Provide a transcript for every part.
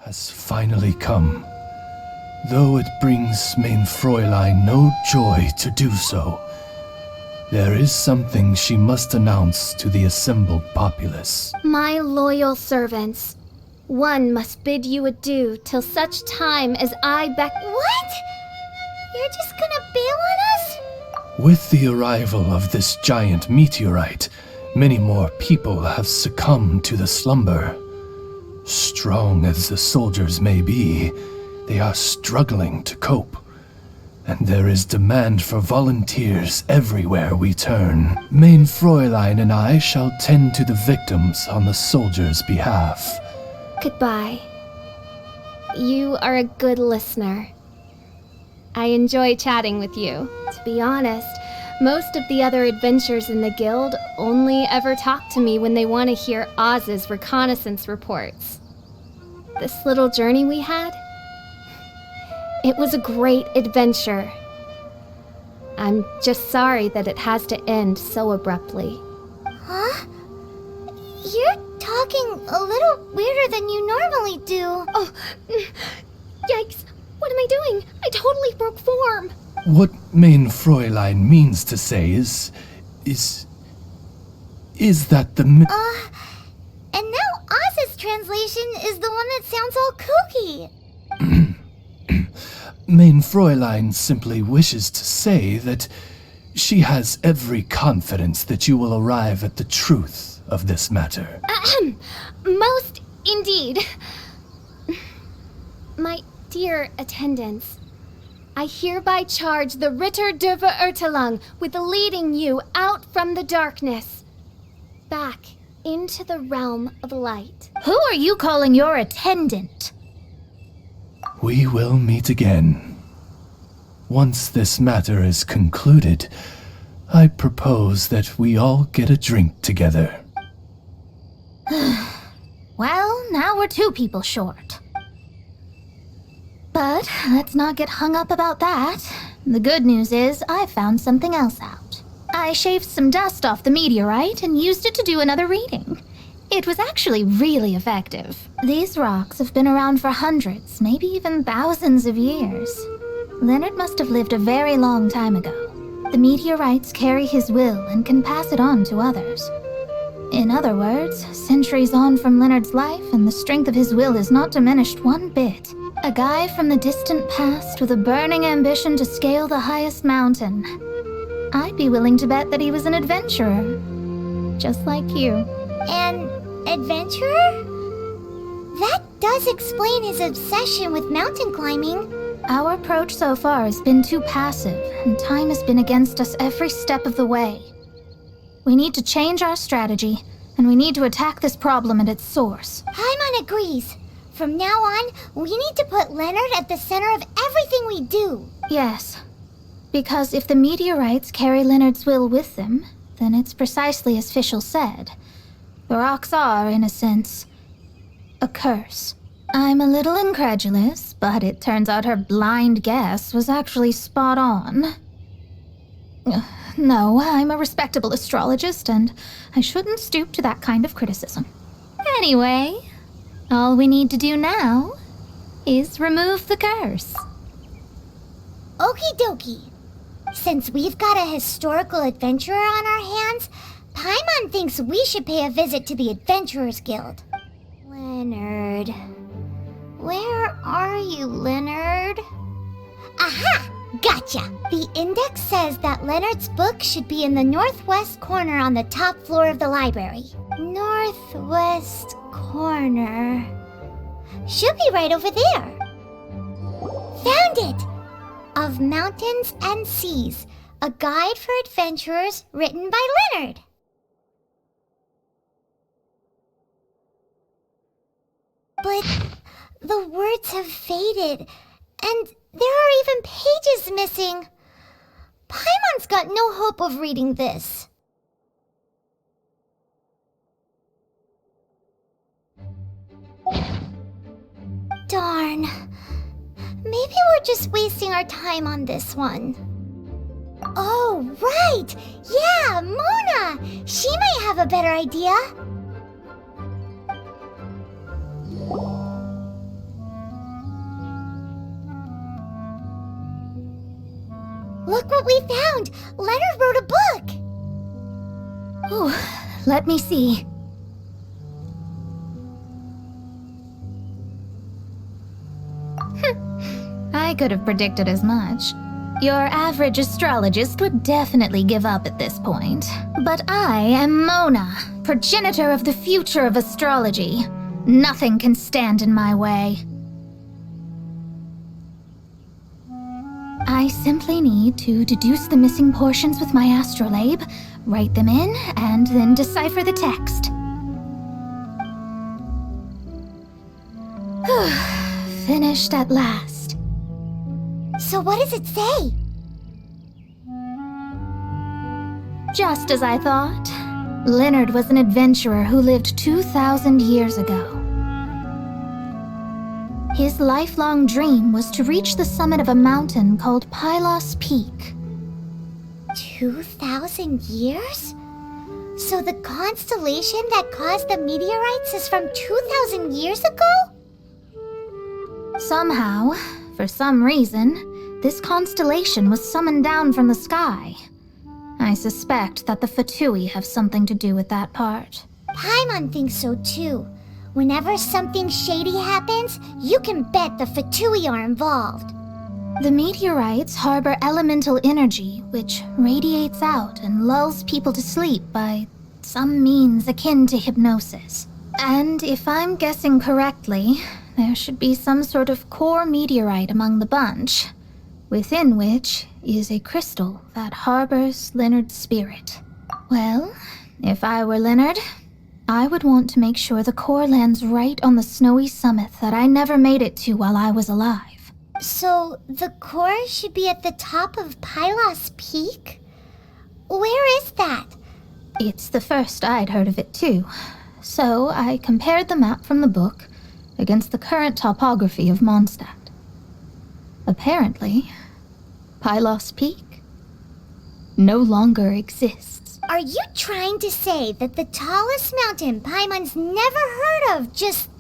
has finally come, though it brings main Fräulein no joy to do so. There is something she must announce to the assembled populace. My loyal servants, one must bid you adieu till such time as I What? You're just gonna bail on us? With the arrival of this giant meteorite, many more people have succumbed to the slumber. Strong as the soldiers may be, they are struggling to cope. And there is demand for volunteers everywhere we turn. Main Fräulein and I shall tend to the victims on the soldiers' behalf. Goodbye. You are a good listener. I enjoy chatting with you. To be honest, most of the other adventurers in the guild only ever talk to me when they want to hear Oz's reconnaissance reports. This little journey we had, it was a great adventure. I'm just sorry that it has to end so abruptly. Huh? You're talking a little weirder than you normally do. Oh, yikes. What am I doing? I totally broke form. What main Fräulein means to say is that the And now Oz's translation is the one that sounds all kooky. Main Fräulein simply wishes to say that she has every confidence that you will arrive at the truth of this matter. Most indeed. My dear attendants, I hereby charge the Ritter der Verurteilung with leading you out from the darkness, back into the realm of light. Who are you calling your attendant? We will meet again. Once this matter is concluded, I propose that we all get a drink together. Well, now we're 2 people short. But let's not get hung up about that. The good news is I found something else out. I shaved some dust off the meteorite and used it to do another reading. It was actually really effective. These rocks have been around for hundreds, maybe even thousands of years. Leonard must have lived a very long time ago. The meteorites carry his will and can pass it on to others. In other words, centuries on from Leonard's life, and the strength of his will is not diminished one bit. A guy from the distant past with a burning ambition to scale the highest mountain. I'd be willing to bet that he was an adventurer. Just like you. An adventurer? That does explain his obsession with mountain climbing. Our approach so far has been too passive, and time has been against us every step of the way. We need to change our strategy, and we need to attack this problem at its source. Paimon agrees. From now on, we need to put Leonard at the center of everything we do. Yes, because if the meteorites carry Leonard's will with them, then it's precisely as Fischl said. The rocks are, in a sense, a curse. I'm a little incredulous, but it turns out her blind guess was actually spot on. No, I'm a respectable astrologist, and I shouldn't stoop to that kind of criticism. Anyway, all we need to do now is remove the curse. Okie dokie. Since we've got a historical adventurer on our hands, Paimon thinks we should pay a visit to the Adventurers Guild. Leonard. Where are you, Leonard? Aha! Gotcha! The index says that Leonard's book should be in the northwest corner on the top floor of the library. Northwest corner. Should be right over there. Found it! Of Mountains and Seas, a guide for adventurers written by Leonard. But the words have faded, and there are even pages missing. Paimon's got no hope of reading this. Darn. Maybe we're just wasting our time on this one. Oh, right! Yeah, Mona! She might have a better idea. Look what we found! Leonard wrote a book! Ooh, let me see. I could have predicted as much. Your average astrologist would definitely give up at this point. But I am Mona, progenitor of the future of astrology. Nothing can stand in my way. I simply need to deduce the missing portions with my astrolabe, write them in, and then decipher the text. Finished at last. So what does it say? Just as I thought. Leonard was an adventurer who lived 2,000 years ago. His lifelong dream was to reach the summit of a mountain called Pylos Peak. 2,000 years? So the constellation that caused the meteorites is from 2,000 years ago? Somehow, for some reason, this constellation was summoned down from the sky. I suspect that the Fatui have something to do with that part. Paimon thinks so too. Whenever something shady happens, you can bet the Fatui are involved. The meteorites harbor elemental energy, which radiates out and lulls people to sleep by some means akin to hypnosis. And if I'm guessing correctly, there should be some sort of core meteorite among the bunch, within which is a crystal that harbors Leonard's spirit. Well, if I were Leonard, I would want to make sure the core lands right on the snowy summit that I never made it to while I was alive. So the core should be at the top of Pylos Peak? Where is that? It's the first I'd heard of it too. So I compared the map from the book against the current topography of Mondstadt. Apparently, Pylos Peak no longer exists. Are you trying to say that the tallest mountain Paimon's never heard of just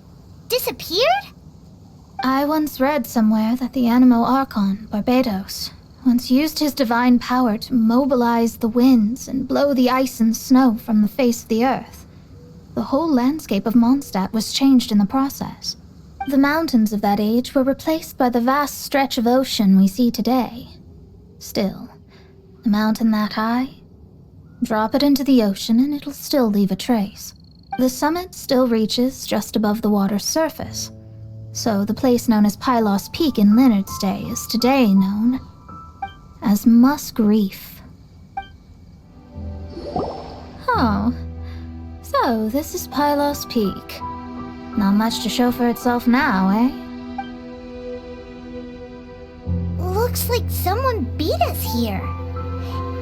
disappeared? I once read somewhere that the Animo Archon, Barbados, once used his divine power to mobilize the winds and blow the ice and snow from the face of the earth. The whole landscape of Mondstadt was changed in the process. The mountains of that age were replaced by the vast stretch of ocean we see today. Still, a mountain that high, drop it into the ocean and it'll still leave a trace. The summit still reaches just above the water's surface, so the place known as Pylos Peak in Leonard's day is today known as Musk Reef. Oh, so this is Pylos Peak. Not much to show for itself now, eh? Looks like someone beat us here.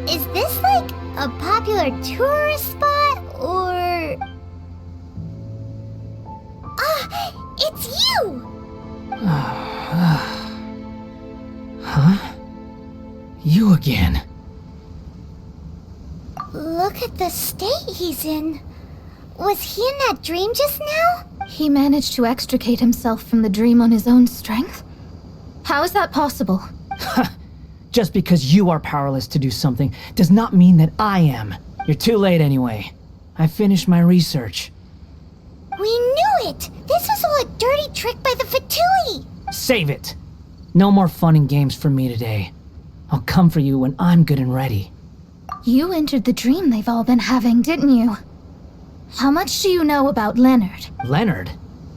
Is this like a popular tourist spot, or... Ah, it's you! Huh? You again. Look at the state he's in. Was he in that dream just now? He managed to extricate himself from the dream on his own strength? How is that possible? Just because you are powerless to do something does not mean that I am. You're too late anyway. I finished my research. We knew it! This was all a dirty trick by the Fatui! Save it! No more fun and games for me today. I'll come for you when I'm good and ready. You entered the dream they've all been having, didn't you? How much do you know about Leonard? Leonard?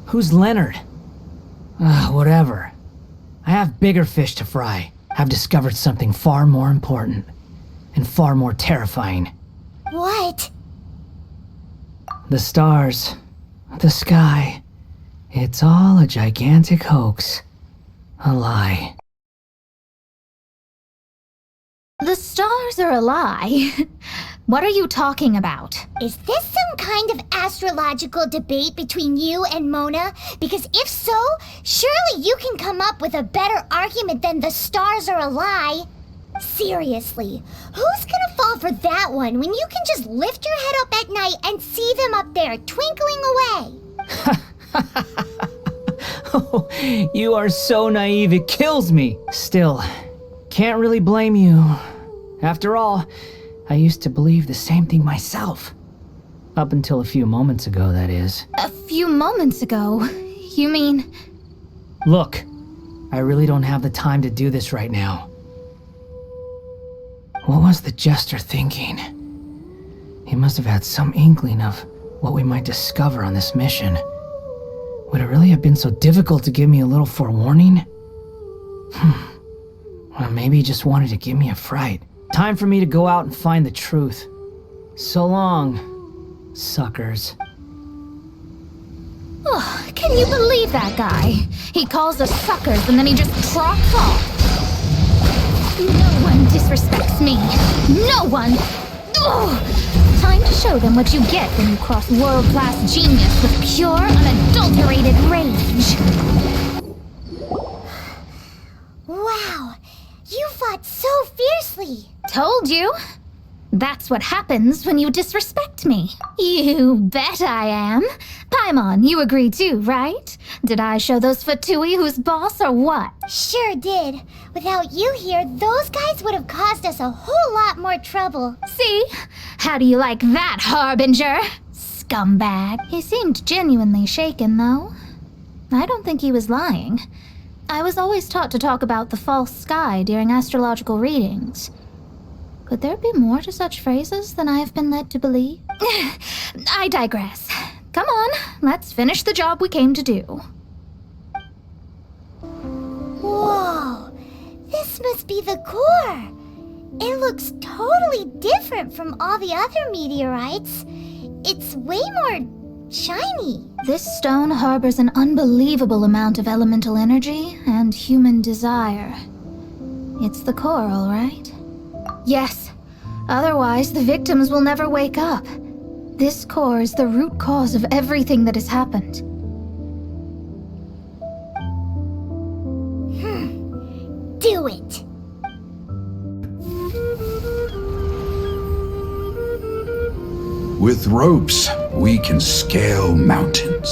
Who's Leonard? Whatever. I have bigger fish to fry. I've discovered something far more important and far more terrifying. What? The stars, the sky, it's all a gigantic hoax. A lie. The stars are a lie. What are you talking about? Is this some kind of astrological debate between you and Mona? Because if so, surely you can come up with a better argument than the stars are a lie. Seriously, who's gonna fall for that one when you can just lift your head up at night and see them up there twinkling away? Oh, you are so naive, it kills me. Still, Can't really blame you. After all, I used to believe the same thing myself. Up until a few moments ago, that is. A few moments ago? You mean... Look, I really don't have the time to do this right now. What was the Jester thinking? He must have had some inkling of what we might discover on this mission. Would it really have been so difficult to give me a little forewarning? Well, maybe he just wanted to give me a fright. Time for me to go out and find the truth. So long, suckers. Oh, can you believe that guy? He calls us suckers and then he just trots off. No one disrespects me. No one! Ugh. Time to show them what you get when you cross world-class genius with pure, unadulterated rage. Wow, you fought so fiercely. Told you. That's what happens when you disrespect me. You bet I am. Paimon, you agree too, right? Did I show those Fatui who's boss or what? Sure did. Without you here, those guys would have caused us a whole lot more trouble. See? How do you like that, Harbinger? Scumbag. He seemed genuinely shaken, though. I don't think he was lying. I was always taught to talk about the false sky during astrological readings. Could there be more to such phrases than I have been led to believe? I digress. Come on, let's finish the job we came to do. Whoa, this must be the core. It looks totally different from all the other meteorites. It's way more shiny. This stone harbors an unbelievable amount of elemental energy and human desire. It's the core, all right? Yes. Otherwise, the victims will never wake up. This core is the root cause of everything that has happened. Do it. With ropes, we can scale mountains.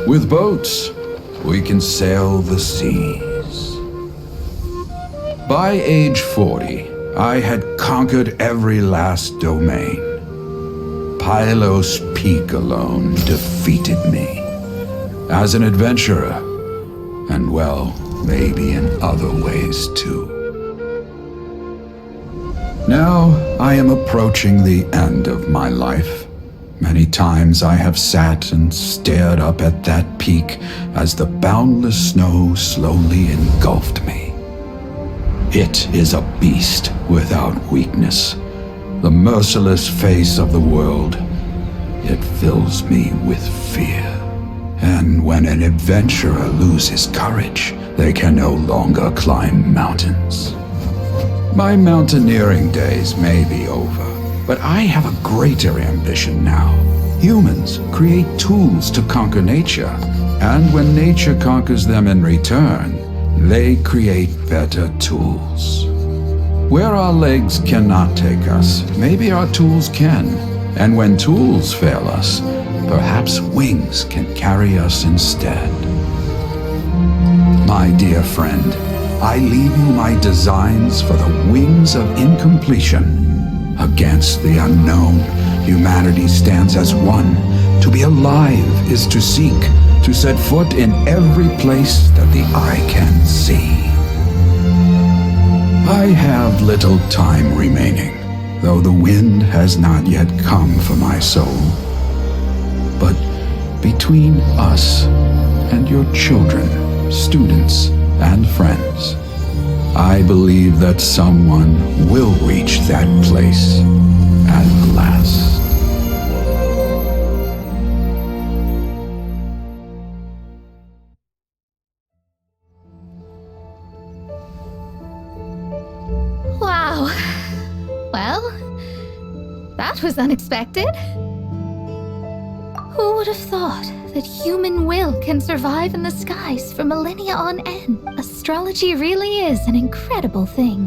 With boats, we can sail the seas. By age 40, I had conquered every last domain. Pylos Peak alone defeated me. As an adventurer, and well, maybe in other ways too. Now I am approaching the end of my life. Many times I have sat and stared up at that peak as the boundless snow slowly engulfed me. It is a beast without weakness, the merciless face of the world. It fills me with fear. And when an adventurer loses courage, they can no longer climb mountains. My mountaineering days may be over, but I have a greater ambition now. Humans create tools to conquer nature, and when nature conquers them in return, they create better tools. Where our legs cannot take us, maybe our tools can. And when tools fail us, perhaps wings can carry us instead. My dear friend, I leave you my designs for the wings of incompletion. Against the unknown, humanity stands as one. To be alive is to seek, to set foot in every place that the eye can see. I have little time remaining, though the wind has not yet come for my soul. But between us and your children, students, and friends, I believe that someone will reach that place at last. Wow. Well, that was unexpected. Who would have thought that human will can survive in the skies for millennia on end? Astrology really is an incredible thing.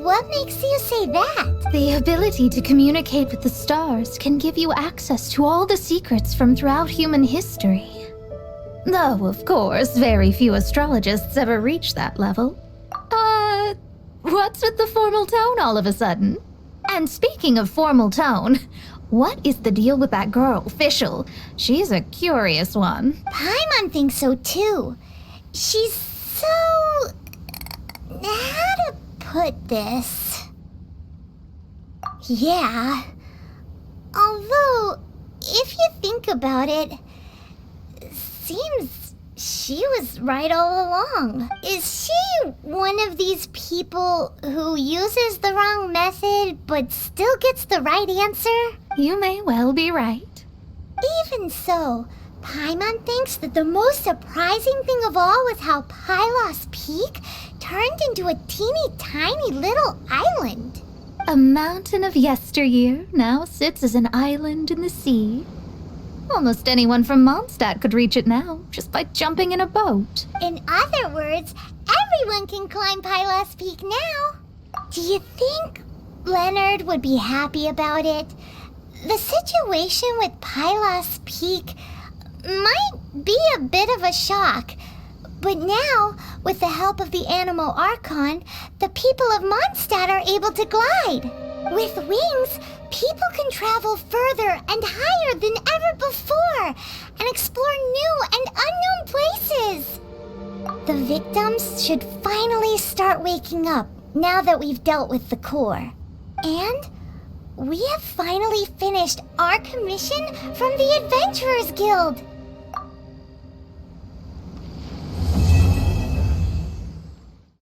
What makes you say that? The ability to communicate with the stars can give you access to all the secrets from throughout human history. Though, of course, very few astrologists ever reach that level. What's with the formal tone all of a sudden? And speaking of formal tone, what is the deal with that girl, Fischl? She's a curious one. Paimon thinks so too. She's so... how to put this? Yeah. Although, if you think about it, seems she was right all along. Is she one of these people who uses the wrong method but still gets the right answer? You may well be right. Even so, Paimon thinks that the most surprising thing of all was how Pylos Peak turned into a teeny tiny little island. A mountain of yesteryear now sits as an island in the sea. Almost anyone from Mondstadt could reach it now, just by jumping in a boat. In other words, everyone can climb Pylos Peak now. Do you think Leonard would be happy about it? The situation with Pylos Peak might be a bit of a shock. But now, with the help of the Animal Archon, the people of Mondstadt are able to glide. With wings, people can travel further and higher than ever before and explore new and unknown places. The victims should finally start waking up now that we've dealt with the core. And we have finally finished our commission from the Adventurers Guild.